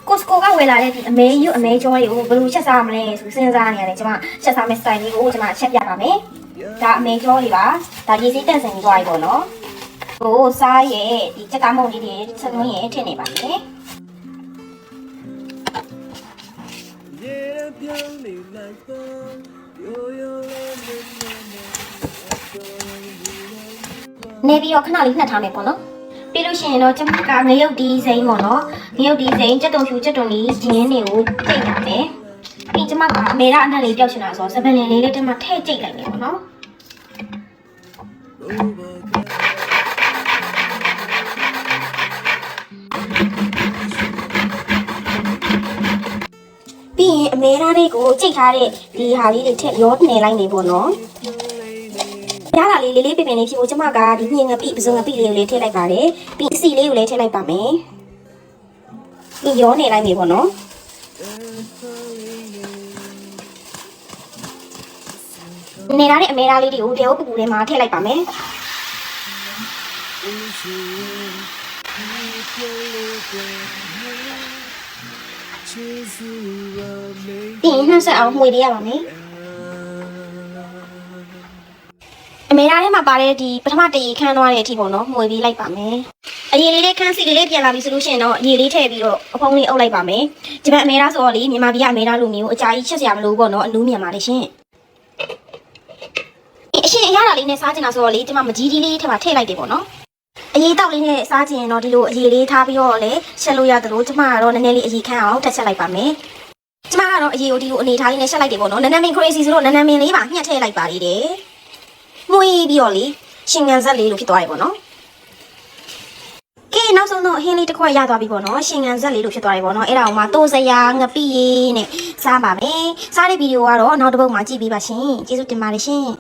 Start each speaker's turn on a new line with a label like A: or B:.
A: ကိုစကိုကဝယ်လာတဲ့ဒီအမေယူအမေကျော်တွေကိုဘယ်လိုချက်စားမလဲဆိုစဉ်းစားနေရတယ်ကျွန်မချက်စားမယ့် style လေးကိုကျွန်မချက်ပြပါမယ်ဒါအမေကျော်လေးပါဒါရေစီးတန့်စင်သွားပြီပေါ့နော်ဟိုစားရဲ့ဒီချက်သားမုံလေးတွေစလုံးရဲ့ထည့်နေပါမယ်နေပြီးတော့ခဏလေးနှက်ထားမယ်ပေါ့နော်ပြီးလို့ရှိရင်တော့ကျမကငရုတ်ဒီဇိမ်းပေါ့နော်ငရုတ်ဒီဇိမ်းကြက်တုံဖြူကြက်တုံလေးဂျင်းတွေကိုတိတ်ထားမယ်ပြီးကျမကအမေရအနက်လေးပျောက်ချင်တာဆိုတော့စပင်လေးလေးတမထည့်ကြိတ်လိုက်မယ်ပေါ့နော်ပြီးရင်အမေရလေးကိုကြိတ်ထားတဲ့ဒီဟာလေးတွေထည့်ရောနေလိုက်နေပေါ့နော်ရလာလေးလေးပင်ပင်လေးဖြစ်ဖို့ကျမကဒီညင်ငပိပစုံငပိလေးကိုလေးထည့်လိုက်ပါတယ်ပြီးအစီလေးကိုလည်းထည့်လိုက်ပါမယ်ပြီးရောနေလိုက်ပြီပေါ့နော်နေရတဲ့အမေသားလေးတွေကိုတဲဟုတ်ပူပူထဲမှာထည့်လိုက်ပါမယ်ပြီးရင်နှက်ဆက်အောင်မှွေပေးရပါမယ်အမေသားထဲမှာပါတဲ့ဒီပထမတရေခန်းသွားတဲ့အထိပေါ့နော်မှွေပေးလိုက်ပါမယ်အရေလေးခန်းစီလေးပြန်လာပြီဆိုလို့ရှိရင်တော့အရေလေးထည့်ပြီးတော့အဖုံးလေးအုပ်လိုက်ပါမယ်ဒီဘက်အမေသားဆိုတော့လေမြန်မာပြည်ကအမေသားလူမျိုးအကြာကြီးချက်စရာမလိုပေါ့နော်အလူးမြန်ပါလေရှင်အရှင်အရသာလေးနဲ့စားချင်တာဆိုတော့လေဒီမှာမကြီးကြီးလေးထည့်မှာထည့်လိုက်တယ်ပေါ့နော်အရေတောက်လေးနဲ့စားချင်ရင်တော့ဒီလိုအရေလေးထားပြီးတော့လေချက်လို့ရတယ်လို့ကျမကတော့နည်းနည်းလေးအရေခန်းအောင်တက်ချက်လိုက်ပါမယ်ကျမကတော့အရေကိုဒီလိုအနေထားလေးနဲ့ချက်လိုက်တယ်ပေါ့နော်နန်းနန်းမင်း crazy ဆိုတော့နန်းနန်းမင်းလေးပါညှက်ထည့်လိုက်ပါသေးတယ်မွေးပြီးတော့လေရှင်ငံဆက်လေးလိုဖြစ်သွားတယ်ပေါ့နော်ကဲနောက်ဆုံးတော့အဟင်းလေးတစ်ခွက်ရသွားပြီပေါ့နော်ရှင်ငံဆက်လေးလိုဖြစ်သွားတယ်ပေါ့နော်အဲ့ဒါကိုမှတိုးစရာငပိနဲ့စားပါမယ်စားတဲ့ဗီဒီယိုကတော့နောက်တစ်ပုတ်မှာကြည့်ပေးပါရှင်ကျေးဇူးတင်ပါတယ်ရှင်